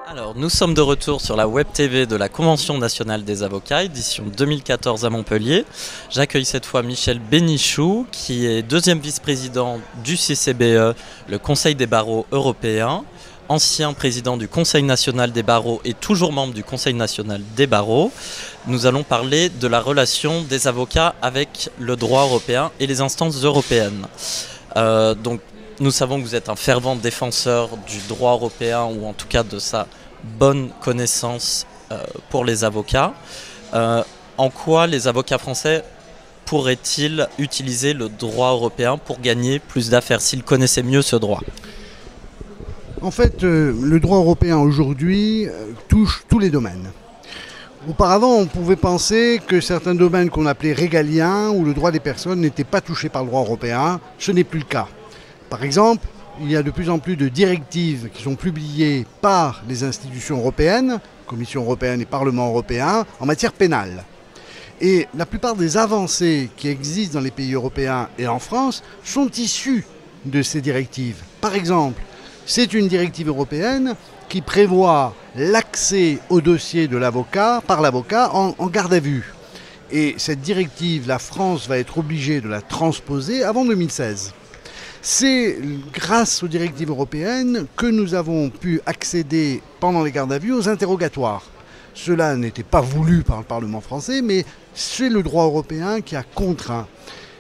Alors, nous sommes de retour sur la Web TV de la Convention nationale des avocats, édition 2014 à Montpellier. J'accueille cette fois Michel Bénichou, qui est deuxième vice-président du CCBE, le Conseil des barreaux européens, ancien président du Conseil national des barreaux et toujours membre du Conseil national des barreaux. Nous allons parler de la relation des avocats avec le droit européen et les instances européennes. Nous savons que vous êtes un fervent défenseur du droit européen, ou en tout cas de sa bonne connaissance pour les avocats. En quoi les avocats français pourraient-ils utiliser le droit européen pour gagner plus d'affaires, s'ils connaissaient mieux ce droit ? En fait, le droit européen aujourd'hui touche tous les domaines. Auparavant, on pouvait penser que certains domaines qu'on appelait régaliens, où le droit des personnes n'était pas touché par le droit européen. Ce n'est plus le cas. Par exemple, il y a de plus en plus de directives qui sont publiées par les institutions européennes, Commission européenne et Parlement européen, en matière pénale. Et la plupart des avancées qui existent dans les pays européens et en France sont issues de ces directives. Par exemple, c'est une directive européenne qui prévoit l'accès au dossier de l'avocat par l'avocat en garde à vue. Et cette directive, la France va être obligée de la transposer avant 2016. C'est grâce aux directives européennes que nous avons pu accéder pendant les gardes à vue aux interrogatoires. Cela n'était pas voulu par le Parlement français, mais c'est le droit européen qui a contraint.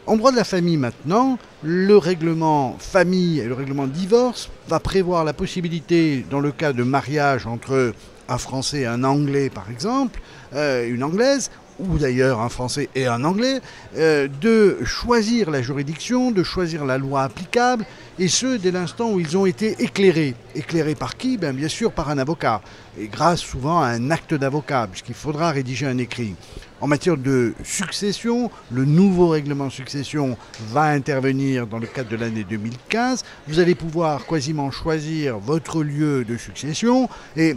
En droit de la famille maintenant, le règlement famille et le règlement divorce va prévoir la possibilité, dans le cas de mariage entre un Français et un Anglais par exemple, une Anglaise, ou d'ailleurs un Français et un Anglais, de choisir la juridiction, de choisir la loi applicable, et ce, dès l'instant où ils ont été éclairés. Éclairés par qui ? Bien sûr par un avocat, et grâce souvent à un acte d'avocat, puisqu'il faudra rédiger un écrit. En matière de succession, le nouveau règlement de succession va intervenir dans le cadre de l'année 2015. Vous allez pouvoir quasiment choisir votre lieu de succession, et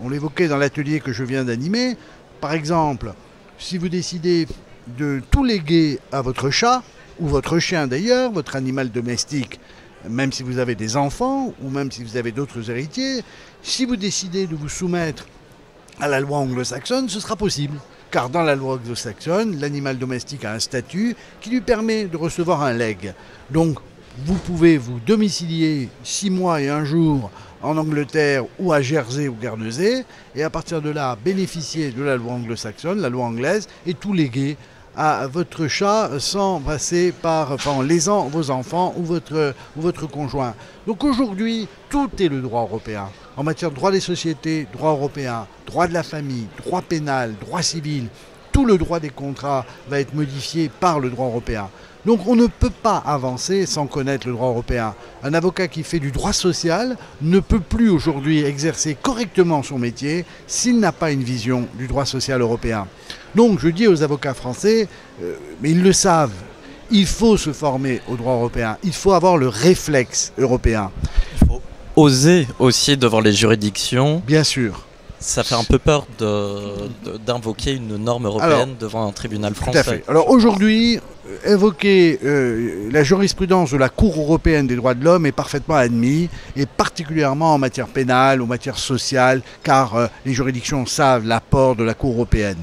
on l'évoquait dans l'atelier que je viens d'animer, par exemple, si vous décidez de tout léguer à votre chat, ou votre chien d'ailleurs, votre animal domestique, même si vous avez des enfants, ou même si vous avez d'autres héritiers, si vous décidez de vous soumettre à la loi anglo-saxonne, ce sera possible. Car dans la loi anglo-saxonne, l'animal domestique a un statut qui lui permet de recevoir un legs. Donc, vous pouvez vous domicilier 6 mois et 1 jour en Angleterre ou à Jersey ou Guernesey, et à partir de là, bénéficier de la loi anglo-saxonne, la loi anglaise, et tout léguer à votre chat sans passer par, en lésant vos enfants ou votre conjoint. Donc aujourd'hui, tout est le droit européen. En matière de droit des sociétés, droit européen, droit de la famille, droit pénal, droit civil, tout le droit des contrats va être modifié par le droit européen. Donc on ne peut pas avancer sans connaître le droit européen. Un avocat qui fait du droit social ne peut plus aujourd'hui exercer correctement son métier s'il n'a pas une vision du droit social européen. Donc je dis aux avocats français, mais ils le savent, il faut se former au droit européen, il faut avoir le réflexe européen. Il faut oser aussi devant les juridictions. Bien sûr. Ça fait un peu peur d'invoquer une norme européenne devant un tribunal français. Tout à fait. Alors aujourd'hui, évoquer la jurisprudence de la Cour européenne des droits de l'homme est parfaitement admis, et particulièrement en matière pénale ou en matière sociale, car les juridictions savent l'apport de la Cour européenne.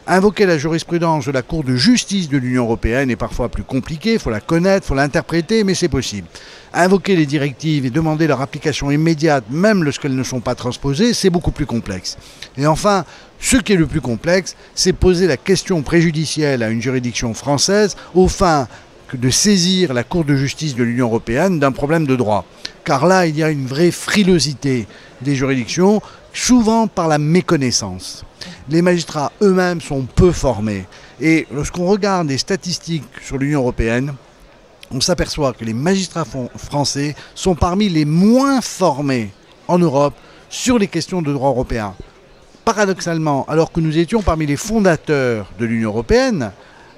Invoquer la jurisprudence de la Cour de justice de l'Union européenne est parfois plus compliqué, il faut la connaître, il faut l'interpréter, mais c'est possible. Invoquer les directives et demander leur application immédiate, même lorsqu'elles ne sont pas transposées, c'est beaucoup plus complexe. Et enfin, ce qui est le plus complexe, c'est poser la question préjudicielle à une juridiction française au fin de saisir la Cour de justice de l'Union européenne d'un problème de droit. Car là, il y a une vraie frilosité des juridictions, souvent par la méconnaissance. Les magistrats eux-mêmes sont peu formés. Et lorsqu'on regarde les statistiques sur l'Union européenne, on s'aperçoit que les magistrats français sont parmi les moins formés en Europe sur les questions de droit européen. Paradoxalement, alors que nous étions parmi les fondateurs de l'Union européenne,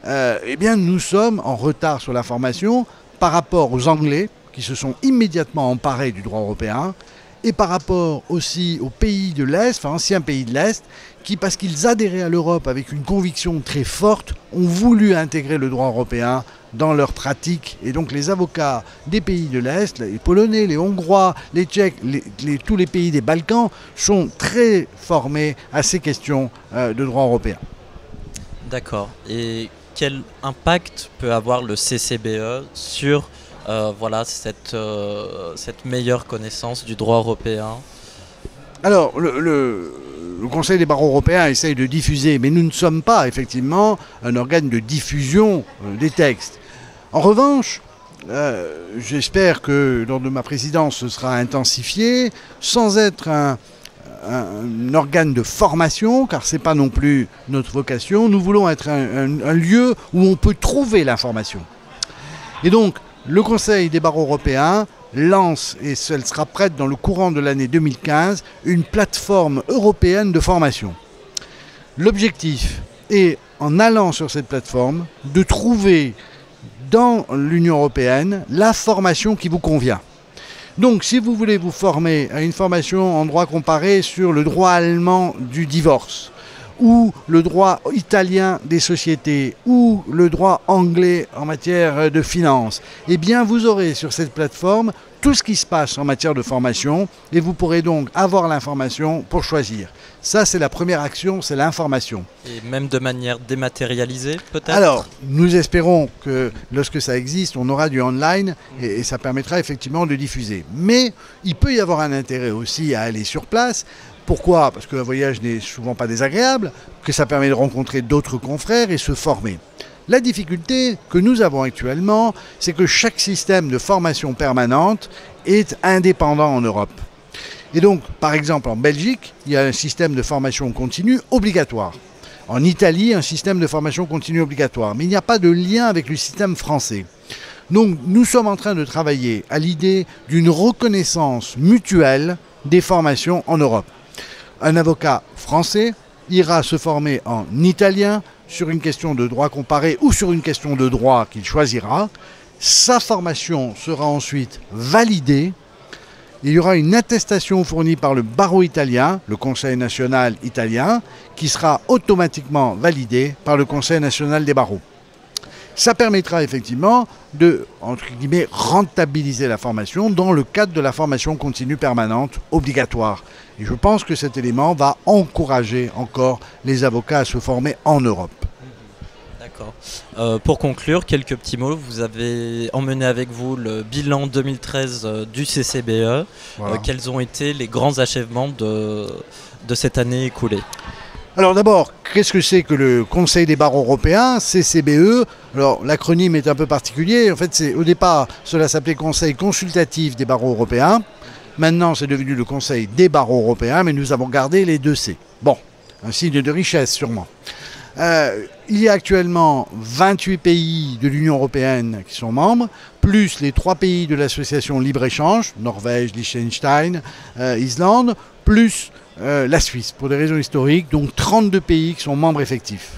eh bien nous sommes en retard sur la formation par rapport aux Anglais qui se sont immédiatement emparés du droit européen, et par rapport aussi aux pays de l'Est, enfin anciens pays de l'Est, qui, parce qu'ils adhéraient à l'Europe avec une conviction très forte, ont voulu intégrer le droit européen dans leur pratique. Et donc les avocats des pays de l'Est, les Polonais, les Hongrois, les Tchèques, tous les pays des Balkans, sont très formés à ces questions de droit européen. D'accord. Et quel impact peut avoir le CCBE sur voilà, cette meilleure connaissance du droit européen? Alors, le Conseil des barreaux européens essaye de diffuser, mais nous ne sommes pas effectivement un organe de diffusion des textes. En revanche, j'espère que lors de ma présidence ce sera intensifié, sans être un organe de formation, car ce n'est pas non plus notre vocation. Nous voulons être un lieu où on peut trouver l'information. Et donc, le Conseil des barreaux européens lance, et elle sera prête dans le courant de l'année 2015, une plateforme européenne de formation. L'objectif est, en allant sur cette plateforme, de trouver dans l'Union européenne la formation qui vous convient. Donc, si vous voulez vous former à une formation en droit comparé sur le droit allemand du divorce, ou le droit italien des sociétés, ou le droit anglais en matière de finance, eh bien vous aurez sur cette plateforme tout ce qui se passe en matière de formation et vous pourrez donc avoir l'information pour choisir. Ça, c'est la première action, c'est l'information. Et même de manière dématérialisée, peut-être? Alors, nous espérons que lorsque ça existe, on aura du online et ça permettra effectivement de diffuser. Mais il peut y avoir un intérêt aussi à aller sur place. Pourquoi? Parce qu'un voyage n'est souvent pas désagréable, que ça permet de rencontrer d'autres confrères et se former. La difficulté que nous avons actuellement, c'est que chaque système de formation permanente est indépendant en Europe. Et donc, par exemple, en Belgique, il y a un système de formation continue obligatoire. En Italie, un système de formation continue obligatoire. Mais il n'y a pas de lien avec le système français. Donc, nous sommes en train de travailler à l'idée d'une reconnaissance mutuelle des formations en Europe. Un avocat français ira se former en italien sur une question de droit comparé ou sur une question de droit qu'il choisira. Sa formation sera ensuite validée. Il y aura une attestation fournie par le barreau italien, le Conseil national italien, qui sera automatiquement validée par le Conseil national des barreaux. Ça permettra effectivement de, entre guillemets, rentabiliser la formation dans le cadre de la formation continue permanente obligatoire. Et je pense que cet élément va encourager encore les avocats à se former en Europe. D'accord. Pour conclure, quelques petits mots. Vous avez emmené avec vous le bilan 2013 du CCBE. Voilà. Quels ont été les grands achèvements de cette année écoulée? Alors d'abord, qu'est-ce que c'est que le Conseil des barreaux européens, CCBE? Alors l'acronyme est un peu particulier. En fait, au départ, cela s'appelait Conseil consultatif des barreaux européens. Maintenant, c'est devenu le Conseil des barreaux européens, mais nous avons gardé les deux C. Bon, un signe de richesse sûrement. Il y a actuellement 28 pays de l'Union européenne qui sont membres, plus les 3 pays de l'association Libre-Échange, Norvège, Liechtenstein, Islande, plus la Suisse, pour des raisons historiques, donc 32 pays qui sont membres effectifs.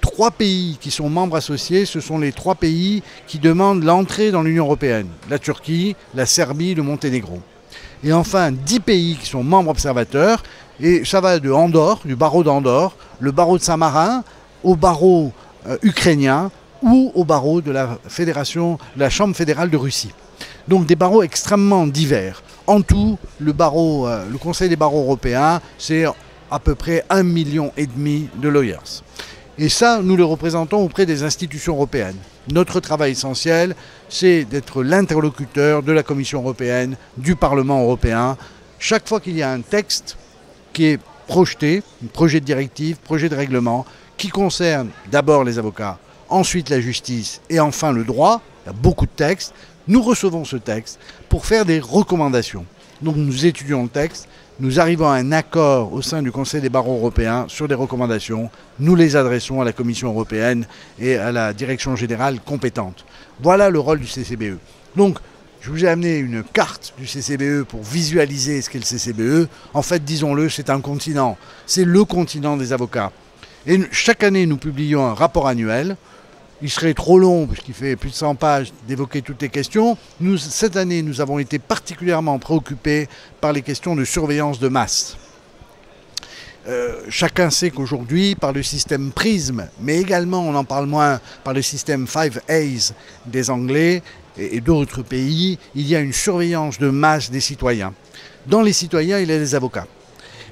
3 pays qui sont membres associés, ce sont les 3 pays qui demandent l'entrée dans l'Union européenne, la Turquie, la Serbie, le Monténégro. Et enfin 10 pays qui sont membres observateurs, et ça va de Andorre, du barreau d'Andorre, le barreau de Saint-Marin, au barreau ukrainien ou au barreau de la Chambre fédérale de Russie. Donc des barreaux extrêmement divers. En tout, le Conseil des barreaux européens, c'est à peu près 1,5 million de lawyers. Et ça, nous le représentons auprès des institutions européennes. Notre travail essentiel, c'est d'être l'interlocuteur de la Commission européenne, du Parlement européen. Chaque fois qu'il y a un texte qui est projeté, un projet de directive, projet de règlement, qui concerne d'abord les avocats, ensuite la justice et enfin le droit, il y a beaucoup de textes, nous recevons ce texte pour faire des recommandations. Donc nous étudions le texte, nous arrivons à un accord au sein du Conseil des barreaux européens sur des recommandations, nous les adressons à la Commission européenne et à la direction générale compétente. Voilà le rôle du CCBE. Donc, je vous ai amené une carte du CCBE pour visualiser ce qu'est le CCBE. En fait, disons-le, c'est un continent. C'est le continent des avocats. Et chaque année, nous publions un rapport annuel. Il serait trop long, puisqu'il fait plus de 100 pages, d'évoquer toutes les questions. Cette année, nous avons été particulièrement préoccupés par les questions de surveillance de masse. Chacun sait qu'aujourd'hui, par le système PRISM, mais également, on en parle moins, par le système 5 A's des Anglais et d'autres pays, il y a une surveillance de masse des citoyens. Dans les citoyens, il y a les avocats.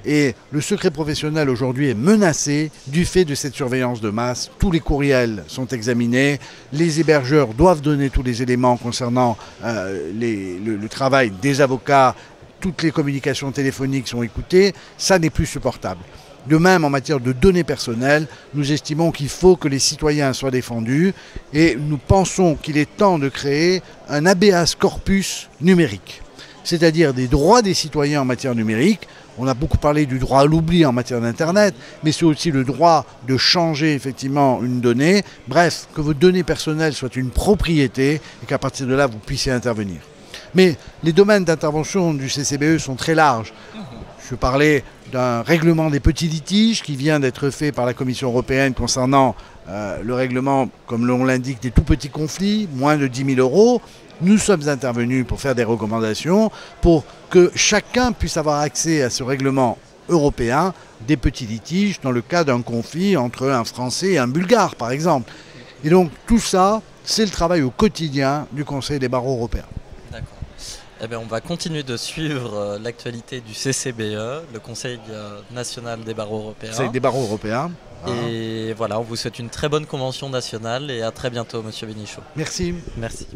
Et le secret professionnel aujourd'hui est menacé du fait de cette surveillance de masse. Tous les courriels sont examinés, les hébergeurs doivent donner tous les éléments concernant le travail des avocats, toutes les communications téléphoniques sont écoutées, ça n'est plus supportable. De même, en matière de données personnelles, nous estimons qu'il faut que les citoyens soient défendus et nous pensons qu'il est temps de créer un habeas corpus numérique, c'est-à-dire des droits des citoyens en matière numérique. On a beaucoup parlé du droit à l'oubli en matière d'Internet, mais c'est aussi le droit de changer effectivement une donnée. Bref, que vos données personnelles soient une propriété et qu'à partir de là, vous puissiez intervenir. Mais les domaines d'intervention du CCBE sont très larges. Je parlais d'un règlement des petits litiges qui vient d'être fait par la Commission européenne concernant le règlement, comme l'on l'indique, des tout petits conflits, moins de 10 000 euros. Nous sommes intervenus pour faire des recommandations pour que chacun puisse avoir accès à ce règlement européen des petits litiges dans le cas d'un conflit entre un Français et un Bulgare, par exemple. Et donc tout ça, c'est le travail au quotidien du Conseil des barreaux européens. D'accord. Eh bien, on va continuer de suivre l'actualité du CCBE, le Conseil national des barreaux européens. Conseil des barreaux européens. Et voilà, on vous souhaite une très bonne convention nationale et à très bientôt, Monsieur Bénichou. Merci. Merci.